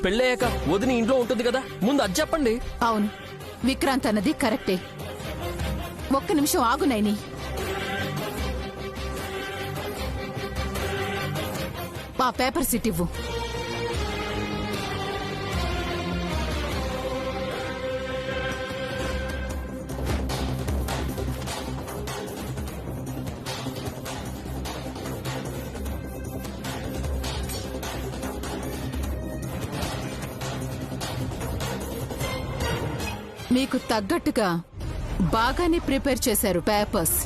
పెళ్ళయ్యాక వదిని ఇంట్లో ఉంటుంది కదా, ముందు అది చెప్పండి. అవును, విక్రాంత్ అన్నది కరెక్టే. ఒక్క నిమిషం ఆగు నైని. ఆ పేపర్ సిట్ ఇవ్వు. మీకు తగ్గట్టుగా బాగానే ప్రిపేర్ చేశారు పేపర్స్.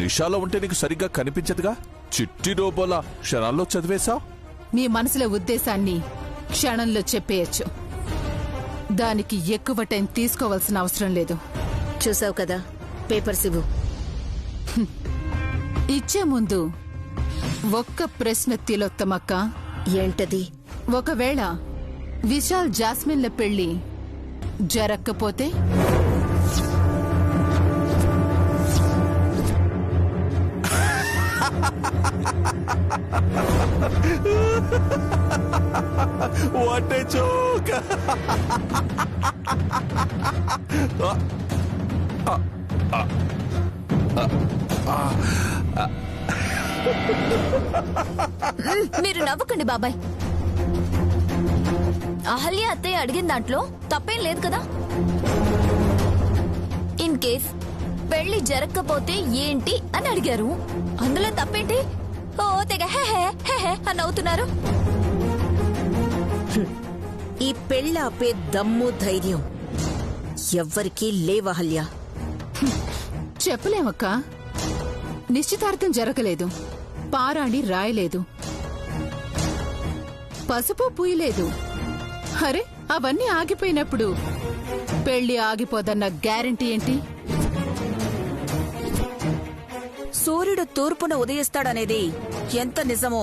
నిషాలో ఉంటే నీకు సరిగ్గా కనిపించదుగా, చిట్టి రోబోలా క్షణాల్లో చదివేశావు. మీ మనసులో ఉద్దేశాన్ని క్షణంలో చెప్పేయచ్చు. దానికి ఎక్కువ టైం తీసుకోవాల్సిన అవసరం లేదు. చూసావు కదా, పేపర్స్ ఇవ్వు. ఇచ్చే ముందు ఒక్క ప్రశ్న తిలోత్తమక్క. ఏంటది? ఒకవేళ విశాల్ జాస్మిన్ల పెళ్లి జరక్కపోతే? What a joke! మీరు నవ్వకండి బాబాయ్. అహల్య అత్తయ్య అడిగిన దాంట్లో తప్పేం లేదు కదా. ఇన్ కేస్ పెళ్లి జరగకపోతే ఏంటి అని అడిగారు, అందులో తప్పేంటి? ఓ తెగ హే అని అవుతున్నారు. ఈ పెళ్ళాపే దమ్ము ధైర్యం ఎవ్వరికీ లేవహల్య. చెప్పలేమక్క. నిశ్చితార్థం జరగలేదు, పారాణి రాయలేదు, పసుపు పూయలేదు. అరే, అవన్నీ ఆగిపోయినప్పుడు పెళ్లి ఆగిపోదన్న గ్యారెంటీ ఏంటి? సూర్యుడు తూర్పున ఉదయిస్తాడనేది ఎంత నిజమో,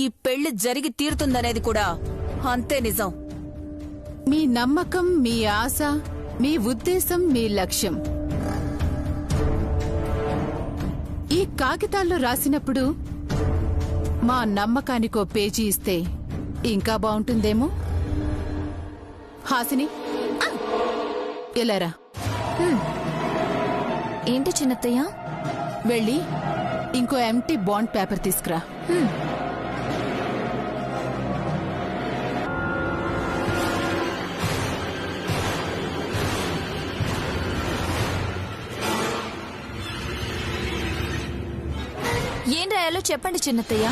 ఈ పెళ్లి జరిగి తీరుతుందనేది కూడా అంతే నిజం. మీ నమ్మకం, మీ ఆశ, మీ ఉద్దేశం, మీ లక్ష్యం ఈ కాగితాల్లో రాసినప్పుడు మా నమ్మకానికో పేజీ ఇస్తే ఇంకా బాగుంటుందేమో. హాసిని, ఇలారా. ఏంటి చిన్నత్తయ్య? వెళ్ళి ఇంకో ఎంటీ బాండ్ పేపర్ తీసుకురా. ఏం రాయాలో చెప్పండి చిన్నత్తయ్య.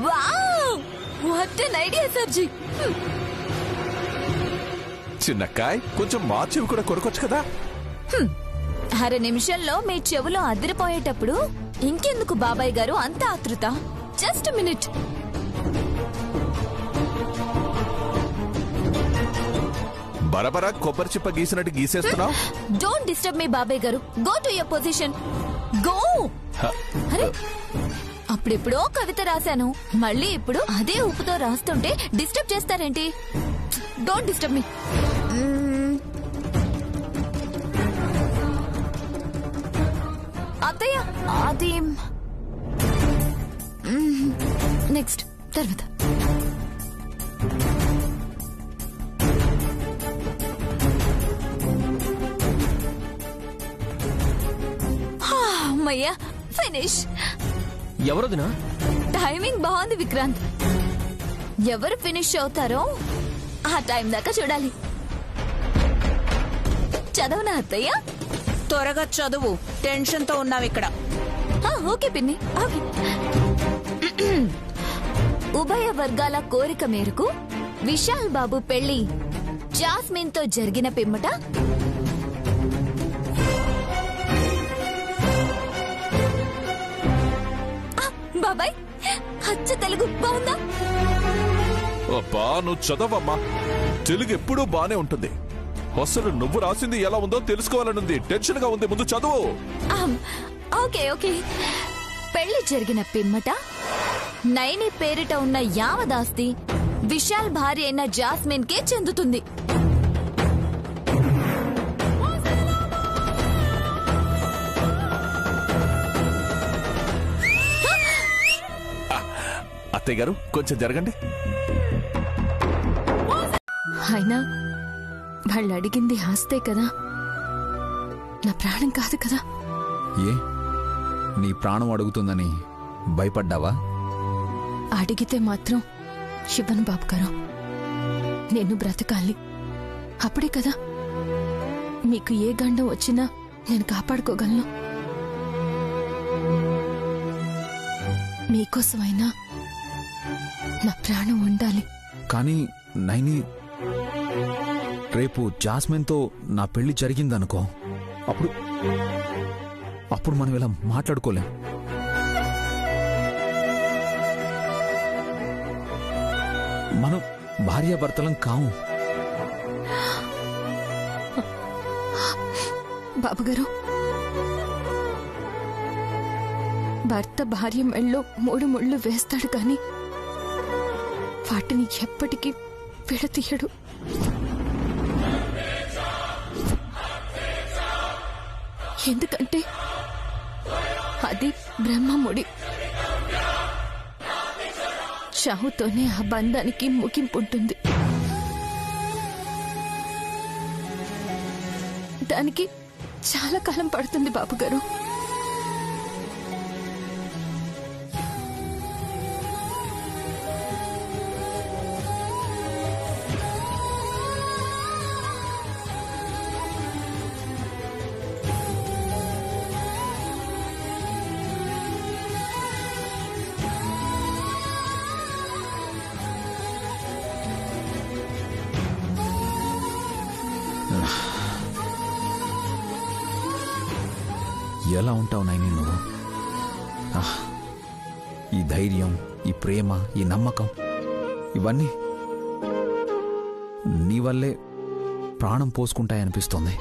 వావ్, వాట్ ఎన్ ఐడియా సర్జీ. చిన్నక్కాయ్, కొంచెం మా చెవి కూడా కొనుక్కొచ్చు కదా. అర నిమిషంలో మీ చెవులో అదిరిపోయేటప్పుడు ఇంకెందుకు బాబాయ్ గారు అంత ఆతృత? Just minute. బరబరా కొబ్బరి చిప్ప గీసినట్టు గీసేస్తున్నావు. డోంట్ డిస్టర్బ్ మీ బాబాయ్ గారు. Go to your position. Go. అరే, అప్పుడెప్పుడో కవిత రాశాను, మళ్ళీ ఇప్పుడు అదే ఉప్పుతో రాస్తుంటే డిస్టర్బ్ చేస్తారేంటి? Don't disturb me. అత్తయ్య, అది నెక్స్ట్ తర్వాత. అమ్మయ్యా, ఫినిష్. ఎవరొదినా? టైమింగ్ బాగుంది విక్రాంత్. ఎవరు ఫినిష్ అవుతారో ఆ టైం దాకా చూడాలి. చదవనా అత్తయ్య? త్వరగా చదువు, టెన్షన్ తో ఉన్నావిక్కడ. ఓకే పిన్ని, ఓకే. ఉభయ వర్గాల కోరిక మేరకు విశాల్ బాబు పెళ్లి జాస్మిన్ తో జరిగిన పిమ్మట బాబాయ్, అచ్చ తెలుగు బాగుందా? అబ్బా, నువ్వు చదవమ్మా. తెలుగు ఎప్పుడూ బానే ఉంటుంది. అసలు నువ్వు రాసింది ఎలా ఉందో తెలుసుకోవాలనుంది. టెన్షన్ గా ఉంది, ముందు చదువు. Okay okay. పెళ్లి జరిగిన పిమ్మట నైని పేరిట ఉన్న యావదాస్తి విశాల్ భార్య అయిన జాస్మిన్ కే చెందుతుంది. అత్తయ్య గారు కొంచెం జరగండి. అయినా వాళ్ళు అడిగింది ఆస్తే కదా, నా ప్రాణం కాదు కదా. ఏ నీ ప్రాణం అడుగుతుందని భయపడ్డావా? అడిగితే మాత్రం శివన్ బాబు గారు, నేను బ్రతకాలి. అప్పుడే కదా మీకు ఏ గండం వచ్చినా నేను కాపాడుకోగలను. మీకోసమైనా నా ప్రాణం ఉండాలి. కానీ నైని, రేపు జాస్మిన్తో నా పెళ్లి జరిగిందనుకో, అప్పుడు మనం ఇలా మాట్లాడుకోలేం. మనం భార్యాభర్తలం కాము. బాబుగారు, భర్త భార్య మెళ్ళలో 3 ముళ్ళు వేస్తాడు కాని వాటిని ఎప్పటికీ విడతీయడు. ఎందుకంటే అది బ్రహ్మముడి. చావుతోనే ఆ బంధానికి ముగింపుంటుంది. దానికి చాలా కాలం పడుతుంది బాబుగారు. ఎలా ఉంటావు నైని నువ్వు? ఈ ధైర్యం, ఈ ప్రేమ, ఈ నమ్మకం, ఇవన్నీ నీ వల్లే ప్రాణం పోసుకుంటాయనిపిస్తోంది.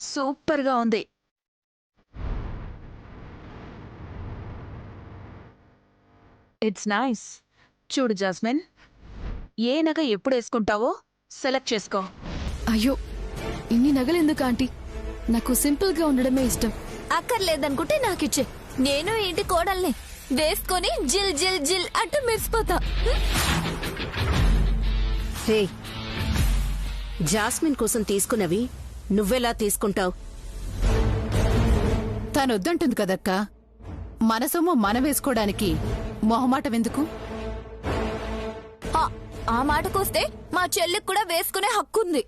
సూపర్ గా ఉంది. It's nice. చూడు జాస్మిన్, ఏ నగ ఎప్పుడు వేసుకుంటావో సెలెక్ట్ చేసుకో. అయ్యో, ఇన్ని నగలెందుకు ఆంటీ? నాకు సింపుల్ గా ఉండడమే ఇష్టం. అక్కర్లేదనుకుంటే నాకిచ్చే. నేను ఇంటి కోడల్ని వేసుకొని జిల్ జిల్ జిల్ అంటూ మెరిసిపోతా. హే, జాస్మిన్ కోసం తీసుకున్నవి నువ్వెలా తీసుకుంటావు? తనొద్దంటుంది కదక్కా. మన సొమ్ము మనం వేసుకోవడానికి మొహమాటం ఎందుకు? ఆ మాటకొస్తే మా చెల్లికి కూడా వేసుకునే హక్కుంది.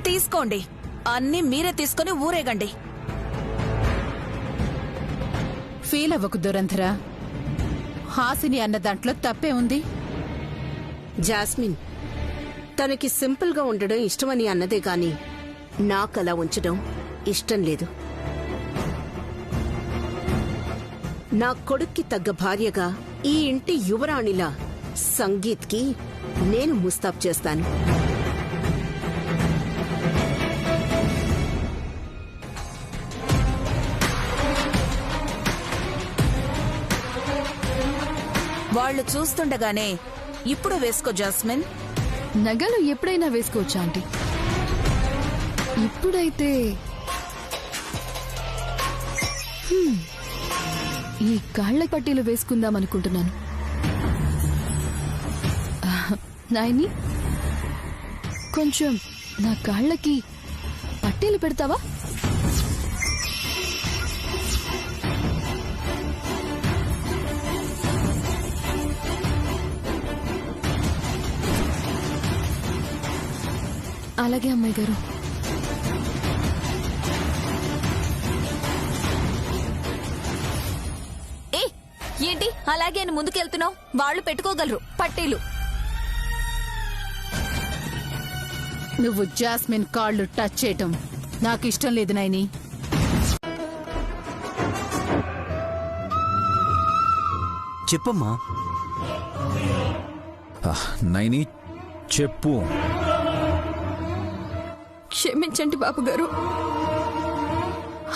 తీసుకోండి, అన్నీ మీరే తీసుకుని ఊరేగండి. ఫీల్ అవ్వకు దురంధరా. హాసిని అన్న దాంట్లో తప్పే ఉంది. జాస్మిన్ తనకి సింపుల్ గా ఉండడం ఇష్టమని అన్నదే గాని నాకలా ఉంచడం ఇష్టం లేదు. నా కొడుక్కి తగ్గ భార్యగా ఈ ఇంటి యువరాణిలా సంగీత్కి నేను ముస్తాబ్ చేస్తాను. వాళ్ళు చూస్తుండగానే ఇప్పుడు వేసుకో జాస్మిన్. నగలు ఎప్పుడైనా వేసుకోవచ్చా ఆంటీ? ఇప్పుడైతే ఈ కాళ్ల పట్టీలు వేసుకుందాం అనుకుంటున్నాను. నాయని, కొంచెం నా కాళ్ళకి పట్టీలు పెడతావా? అలాగే అమ్మాయి గారు. ఏ ఏంటి అలాగే అని ముందుకెళ్తున్నావు? వాళ్ళు పెట్టుకోగలరు పట్టీలు. నువ్వు జాస్మిన్ కాళ్ళు టచ్ చేయటం నాకు ఇష్టం లేదు నైని. చెప్పమ్మా. నైని చెప్పు. క్షమించండి బాబు గారు.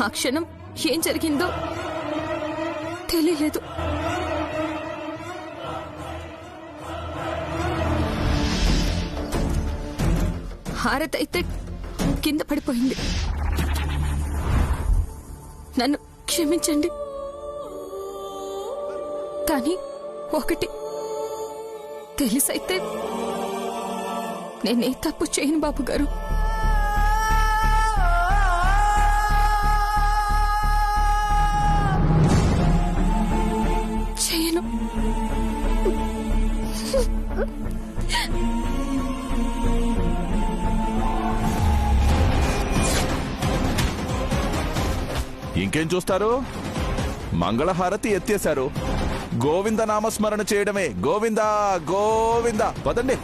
ఆ క్షణం ఏం జరిగిందో తెలియలేదు. హారతి అయితే కింద పడిపోయింది. నన్ను క్షమించండి. కానీ ఒకటి తెలిసైతే నేనే తప్పు చేయను బాబు గారు. చేయను. ఇంకేం చూస్తారు? మంగళహారతి ఎత్తేశారు. గోవింద నామస్మరణ చేయడమే. గోవిందా గోవిందా. పదండి.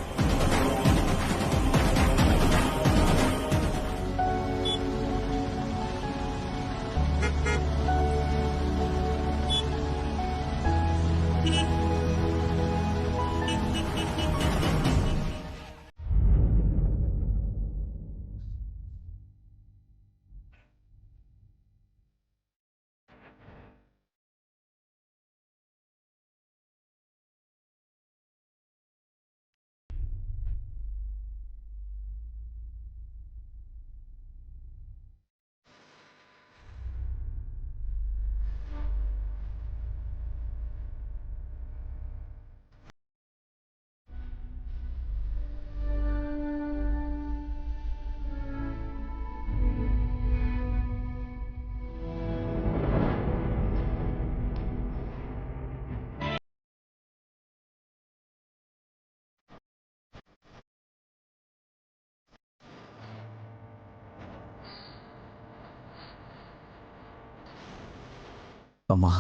అమ్మా,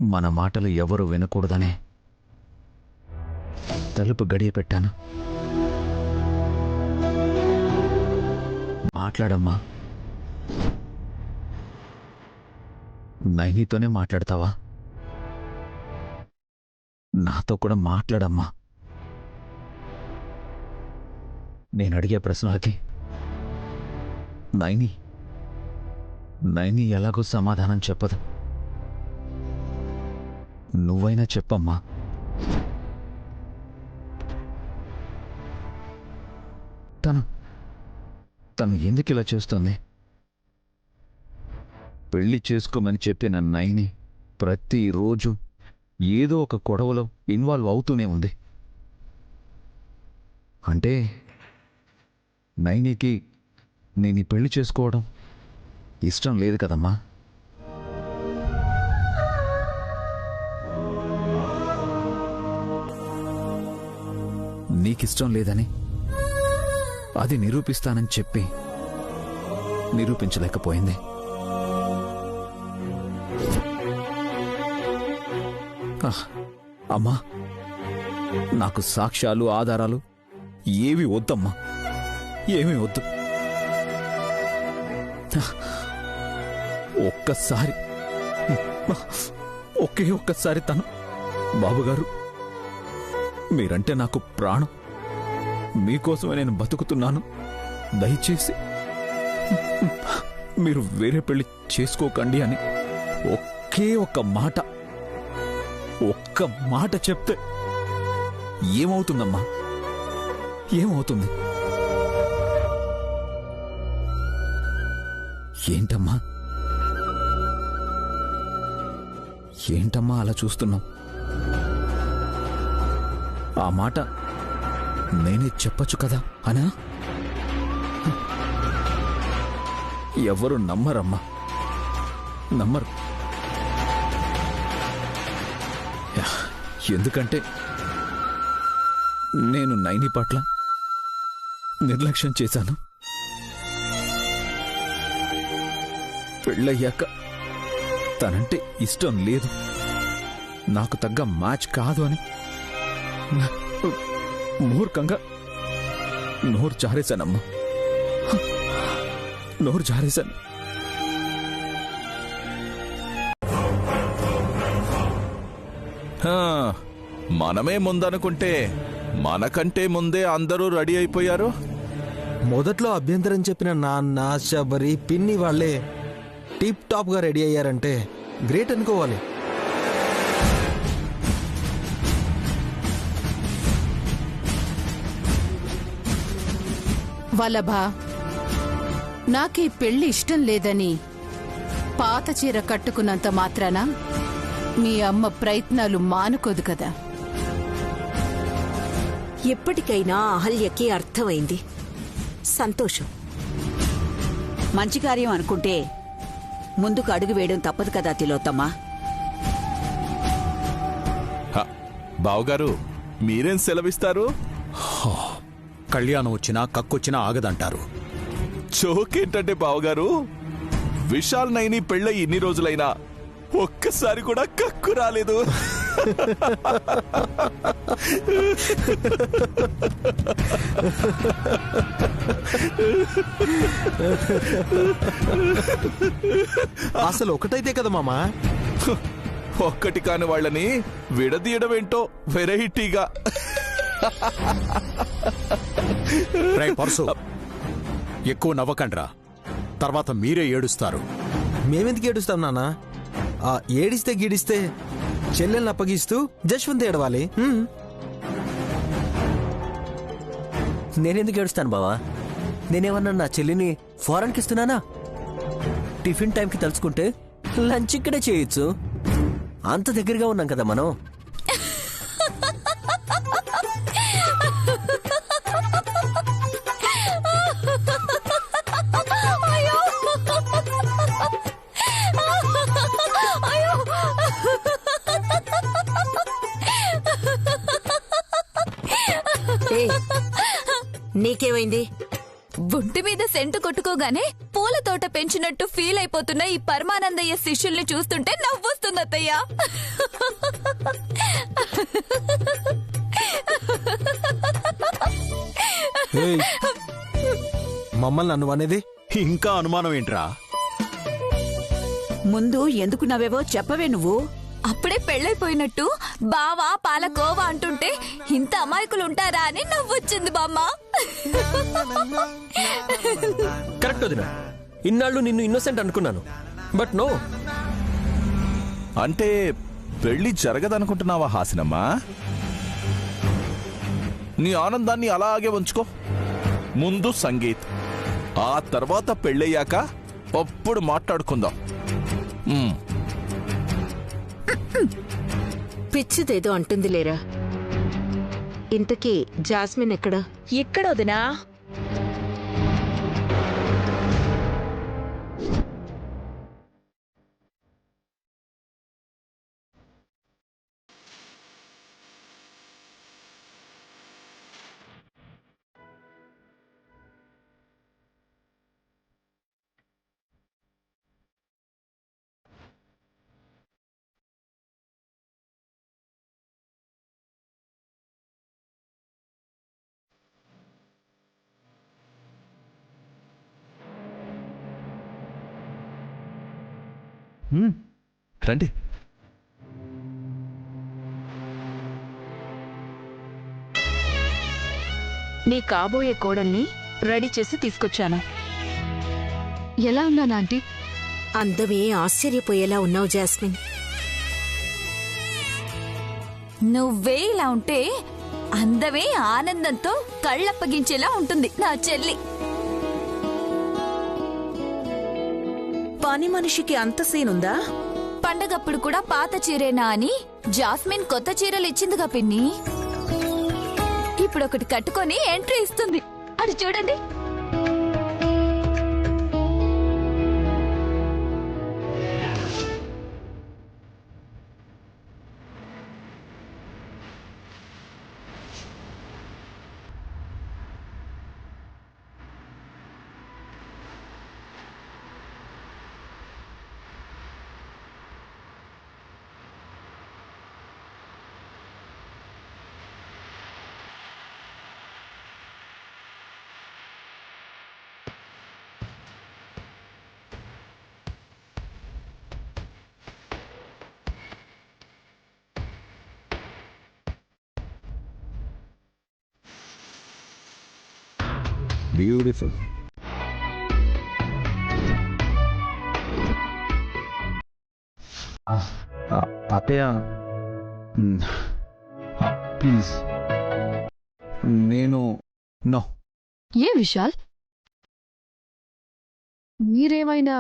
మన మాటలు ఎవరు వినకూడదనే తలుపు గడియ పెట్టాను. మాట్లాడమ్మా. నైనితోనే మాట్లాడతావా? నాతో కూడా మాట్లాడమ్మా. నేను అడిగే ప్రశ్నలకి నైని ఎలాగో సమాధానం చెప్పదు. నువ్వైనా చెప్పమ్మా. తను ఎందుకు ఇలా చేస్తుంది? పెళ్లి చేసుకోమని చెప్పిన నైని ప్రతిరోజు ఏదో ఒక గొడవలో ఇన్వాల్వ్ అవుతూనే ఉంది. అంటే నైనికి నేను ఈ పెళ్లి చేసుకోవడం ఇష్టం లేదు కదమ్మా. నీకిష్టం లేదని అది నిరూపిస్తానని చెప్పి నిరూపించలేకపోయింది. అమ్మా, నాకు సాక్ష్యాలు ఆధారాలు ఏవి వద్దమ్మా. ఏమీ వద్దు. ఒక్కసారి తను బాబుగారు, మీరంటే నాకు ప్రాణం. మీకోసమే నేను బతుకుతున్నాను. దయచేసి మీరు వేరే పెళ్లి చేసుకోకండి అని ఒక్క మాట చెప్తే ఏమవుతుందమ్మా? ఏమవుతుంది? ఏంటమ్మా అలా చూస్తున్నావు? ఆ మాట నేనే చెప్పచ్చు కదా అనా? ఎవరు నమ్మరమ్మా, నమ్మరు. ఎందుకంటే నేను నైని పట్ల నిర్లక్ష్యం చేశాను. పెళ్ళయ్యాక తనంటే ఇష్టం లేదు, నాకు తగ్గ మ్యాచ్ కాదు అని మూర్ఖంగా నోరు జారేశానమ్మా, నోరు జారేశాను. మనమే ముందనుకుంటే మనకంటే ముందే అందరూ రెడీ అయిపోయారు. మొదట్లో అభ్యంతరం చెప్పిన నాన్న, శబరి, పిన్ని వాళ్ళే టిప్ టాప్ గా రెడీ అయ్యారంటే గ్రేట్ అనుకోవాలి. వల్లభ, నాకీ పెళ్లి ఇష్టం లేదని పాత చీర కట్టుకున్నంత మాత్రాన మీ అమ్మ ప్రయత్నాలు మానుకోదు కదా. ఎప్పటికైనా అహల్యకి అర్థమైంది. సంతోషం. మంచి కార్యం అనుకుంటే ముందుకు అడుగు వేయడం తప్పదు కదా తిలోత్తమ్మా. బావగారు, మీరేం సెలవిస్తారు? కళ్యాణం వచ్చినా కక్కొచ్చినా ఆగదంటారు. చోకేంటంటే బావగారు, విశాల్ నైని పెళ్ళై ఇన్ని రోజులైనా ఒక్కసారి కూడా కక్కు రాలేదు. అసలు ఒకటైతే కదా మామా. ఒక్కటి కాని వాళ్ళని విడదీయడం ఏంటో వెరైటీగా. పర్సు ఎక్కువ నవ్వకండ్రా, తర్వాత మీరే ఏడుస్తారు. మేమెందుకు ఏడుస్తాం నాన్న? ఏడిస్తే గీడిస్తే చెల్లెల్ని అప్పగిస్తూ జశ్వంత్ ఏడవాలి. నేనెందుకు ఏడుస్తాను బావా? నేనేమన్నా నా చెల్లిని ఫారెన్కి ఇస్తున్నానా? టిఫిన్ టైంకి తలుచుకుంటే లంచ్ ఇక్కడే చేయొచ్చు. అంత దగ్గరగా ఉన్నాం కదా మనం. నీకేమైంది? బుంటి మీద సెంటు కొట్టుకోగానే పూల తోట పెంచినట్టు ఫీల్ అయిపోతున్న ఈ పరమానందయ్య శిష్యుల్ని చూస్తుంటే నవ్వొస్తుంది అత్తయ్య. మమ్మల్ని నన్ను అనేది ఇంకా అనుమానం ఏంట్రా? ముందు ఎందుకు నవ్వేవో చెప్పవే నువ్వు. అప్పుడే పెళ్ళైపోయినట్టు బావా పాలకోవా అంటుంటే ఇంత అమాయకులు ఉంటారా అని నవ్వొచ్చింది బామ్మ. కరెక్ట్ వదినా, ఇన్నాళ్ళు నిన్ను ఇన్నోసెంట్ అనుకున్నాను, బట్ నో. అంటే పెళ్లి జరగదనుకుంటున్నావా హాసినమ్మా? నీ ఆనందాన్ని అలాగే ఉంచుకో. ముందు సంగీత్, ఆ తర్వాత పెళ్ళయ్యాక అప్పుడు మాట్లాడుకుందాం. పిచ్చిదేదో అంటుంది లేరా. ఇంతకీ జాస్మిన్ ఎక్కడా? ఎక్కడొదినా? రండి. నీ కాబోయే కోడల్ని రెడీ చేసి తీసుకొచ్చాను. ఎలా ఉన్నాను ఆంటీ? అందమే ఆశ్చర్యపోయేలా ఉన్నావు జాస్మిన్. నువ్వే ఇలా ఉంటే అందమే ఆనందంతో కళ్ళప్పగించేలా ఉంటుంది నా చెల్లి. పని మనిషికి అంత సీనుందా? పండగప్పుడు కూడా పాత చీరేనా అని జాస్మిన్ కొత్త చీరలు ఇచ్చిందిగా పిన్ని. ఇప్పుడు ఒకటి కట్టుకొని ఎంట్రీ ఇస్తుంది. అది చూడండి. బ్యూటిఫుల్. అత్తయ్య ప్లీజ్, నేను నో. ఏ విశాల్, మీరేమైనా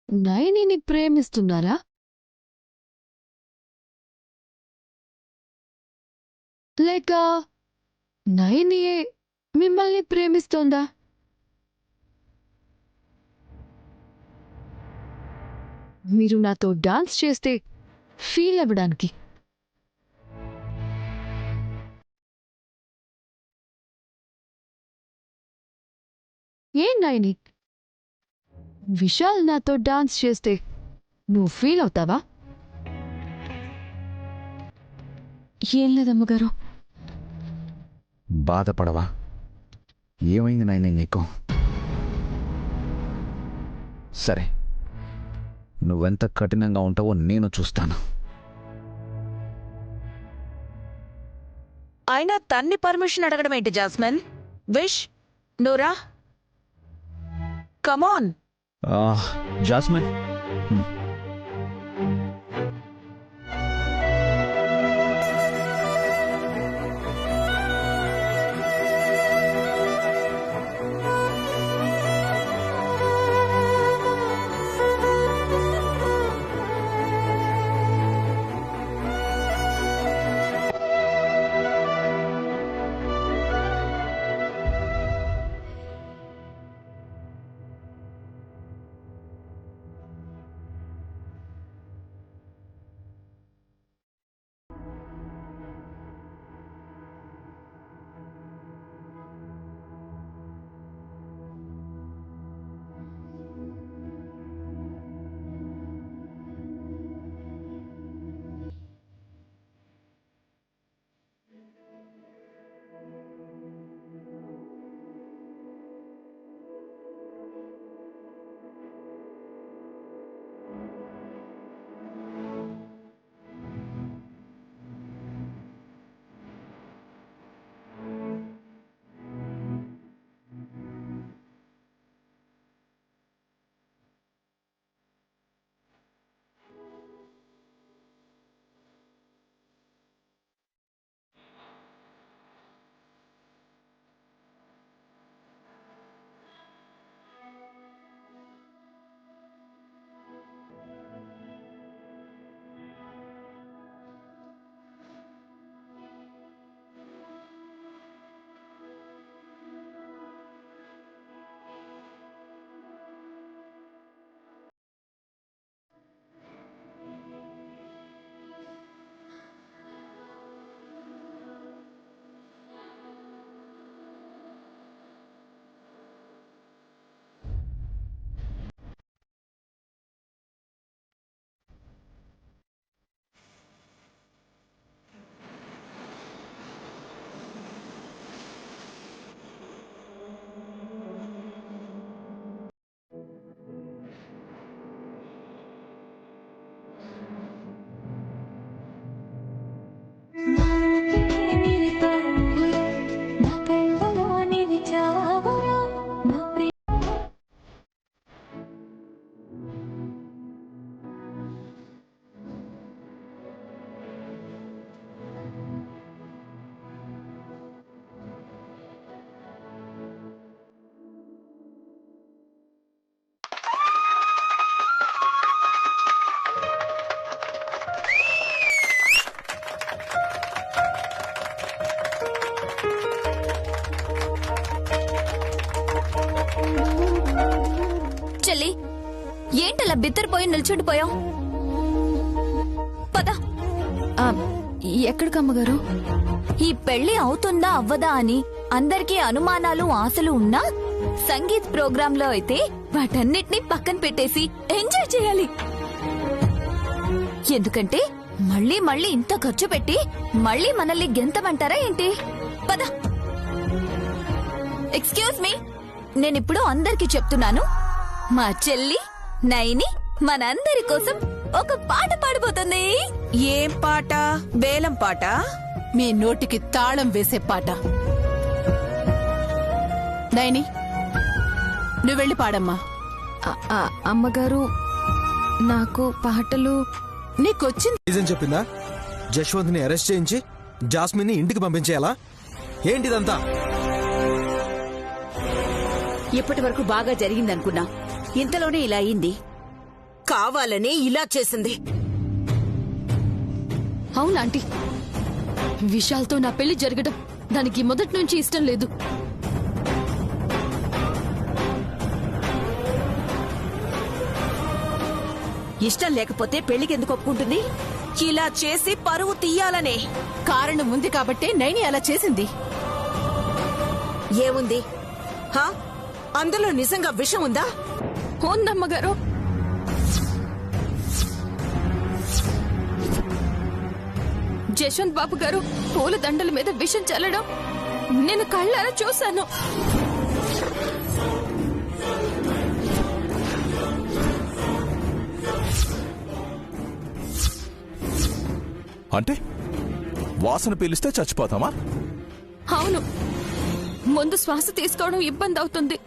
నైనిని ప్రేమిస్తున్నారా? లేక నైనియే మిమ్మల్ని ప్రేమిస్తోందా? మీరు నాతో డాన్స్ చేస్తే ఫీల్ అవ్వడానికి. ఏం నైని, విశాల్ నాతో డాన్స్ చేస్తే నువ్వు ఫీల్ అవుతావా? ఏం లేదమ్మగారు. బాధపడవా? ఏమైంది నాయన నీకు? సరే, నువ్వెంత కఠినంగా ఉంటావో నేను చూస్తాను. అయినా తన్ని పర్మిషన్ అడగడం ఏంటి జాస్మిన్? విష్, నూరా, కమాన్. జాస్మిన్, చెల్లి, ఏంటలా బిత్తరపోయి నిల్చుండిపోయావు? పద. ఎక్కడికమ్మగారు? ఈ పెళ్లి అవుతుందా అవ్వదా అని అందరికీ అనుమానాలు ఆశలు ఉన్నా సంగీత్ ప్రోగ్రామ్ లో అయితే వాటన్నిటినీ పక్కన పెట్టేసి ఎంజాయ్ చేయాలి. ఎందుకంటే మళ్ళీ మళ్ళీ ఇంత ఖర్చు పెట్టి మళ్ళీ మనల్ని గెంతమంటారా ఏంటి? పద. ఎక్స్క్యూజ్ మీ, నేనిప్పుడు అందరికీ చెప్తున్నాను, మా చెల్లి నైని మనందరి కోసం ఒక పాట పాడబోతుంది. ఏం పాట? వేలం పాట? మీ నోటికి తాళం వేసే పాట. నైని నువ్వు వెళ్ళి పాడమ్మా. అమ్మగారు నాకు పాటలు నీకొచ్చింది రీజన్ చెప్పిందా? జశ్వంత్ని అరెస్ట్ చేయించి జాస్మిన్ని ఇంటికి పంపించేయాలా? ఏంటిదంతా? ఇప్పటి వరకు బాగా జరిగిందనుకున్నా, ఇంతలోనే ఇలా అయింది. కావాలనే ఇలా చేసింది. అవునా ఆంటీ? విశాల్తో నా పెళ్లి జరగడం దానికి మొదటి నుంచి ఇష్టం లేదు. ఇష్టం లేకపోతే పెళ్లికి ఎందుకు ఒప్పుకుంటుంది? ఇలా చేసి పరువు తీయాలనే కారణం ఉంది కాబట్టే నైని అలా చేసింది. ఏముంది? హా? అందులో నిజంగా విషం ఉందా? ఉందమ్మగారు. జశ్వంత్ బాబు గారు పూల దండల మీద విషం చల్లడం నేను కళ్ళారా చూశాను. అంటే వాసన పీలిస్తే చచ్చిపోతామా? అవును, ముందు శ్వాస తీసుకోవడం ఇబ్బంది అవుతుంది,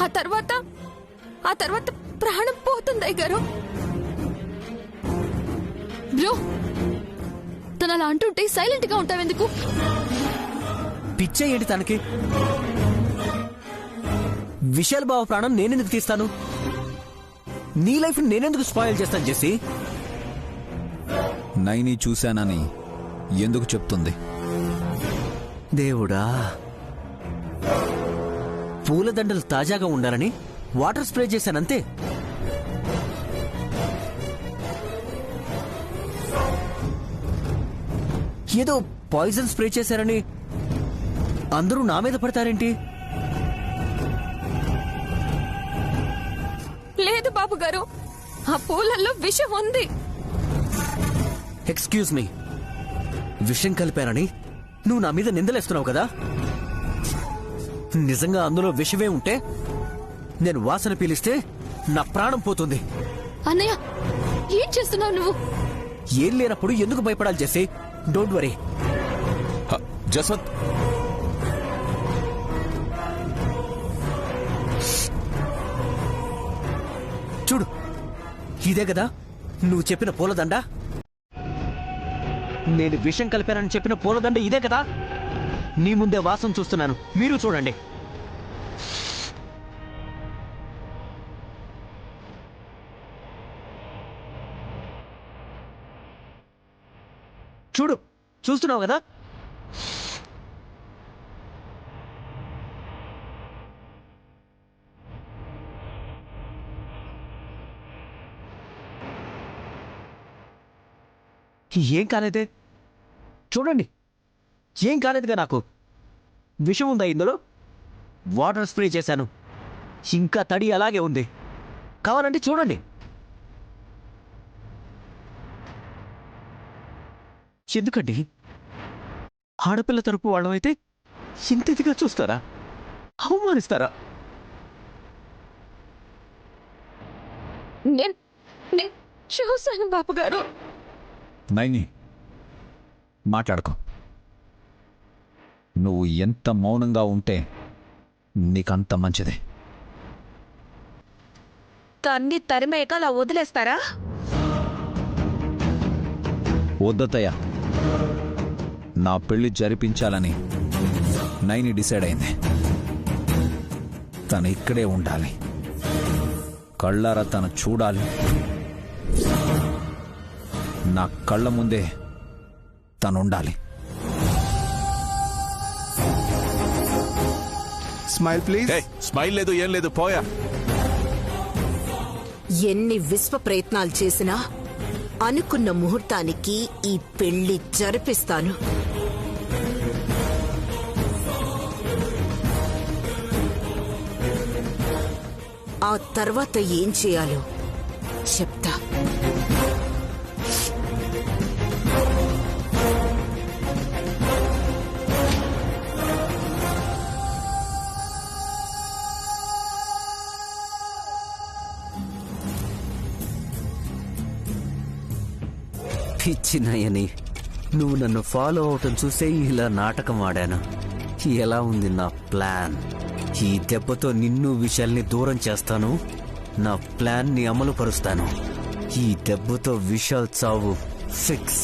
ఆ తర్వాత ప్రాణం పోతుంది అయ్యగారు. బ్రో, తను అలా అంటుంటే సైలెంట్ గా ఉంటావెందుకు? పిచ్చే ఏంటి తనకి? విశాల్ బావ ప్రాణం నేనెందుకు తీస్తాను? నీ లైఫ్ నేనెందుకు స్పాయిల్ చేస్తాను జెస్సీ? నైని చూశానని ఎందుకు చెప్తుంది? దేవుడా, పూలదండలు తాజాగా ఉండాలని వాటర్ స్ప్రే చేశానంతే. ఏదో పాయిజన్ స్ప్రే చేశారని అందరూ నా మీద పడతారేంటి? లేదు బాబు గారు, ఆ పూలల్లో విషం ఉంది. ఎక్స్క్యూజ్ మీ, విషం కలిపానని నువ్వు నా మీద నిందలేస్తున్నావు కదా? నిజంగా అందులో విషమే ఉంటే నేను వాసన పీలిస్తే నా ప్రాణం పోతుంది. అన్నయ్య, ఏం చేస్తున్నావు నువ్వు? ఏం లేనప్పుడు ఎందుకు భయపడాలి జెస్సీ? Don't worry. జస్వంత్, చూడు, ఇదే కదా నువ్వు చెప్పిన పూలదండ? నేను విషం కలిపానని చెప్పిన పూలదండ ఇదే కదా? నీ ముందే వాసన చూస్తున్నాను, మీరు చూడండి. చూడు, చూస్తున్నావు కదా? ఏం కాలేదే? చూడండి, ఏం కాలేదుగా నాకు. విషం ఉందా ఇందులో? వాటర్ స్ప్రే చేశాను, ఇంకా తడి అలాగే ఉంది. కావాలంటే చూడండి. ఎందుకండి ఆడపిల్ల తరపు వాళ్ళమైతే ఇంతదిగా చూస్తారా? అవమానిస్తారా? నేను చూశాను బాబు గారు. నైని, మాట్లాడుకో. నువ్వు ఎంత మౌనంగా ఉంటే నీకంత మంచిది. తన్ని తరిమేక అలా వదిలేస్తారా? వద్దతయ్య, నా పెళ్లి జరిపించాలని నైని డిసైడ్ అయింది. తను ఇక్కడే ఉండాలి, కళ్ళారా తను చూడాలి. నా కళ్ళ ముందే తనుండాలి. Smile please. స్మైల్ లేదు, ఏం లేదు, పోయా. ఎన్ని విశ్వ ప్రయత్నాలు చేసినా అనుకున్న ముహూర్తానికి ఈ పెళ్లి జరిపిస్తాను. ఆ తర్వాత ఏం చేయాలో చెప్తా. పిచ్చినయ్యని, నువ్వు నన్ను ఫాలో అవటం చూసే ఇలా నాటకం ఆడాను. ఎలా ఉంది నా ప్లాన్? ఈ దెబ్బతో నిన్ను విషయాల్ని దూరం చేస్తాను, నా ప్లాన్ని అమలు పరుస్తాను. ఈ దెబ్బతో విశాల్ చావు ఫిక్స్.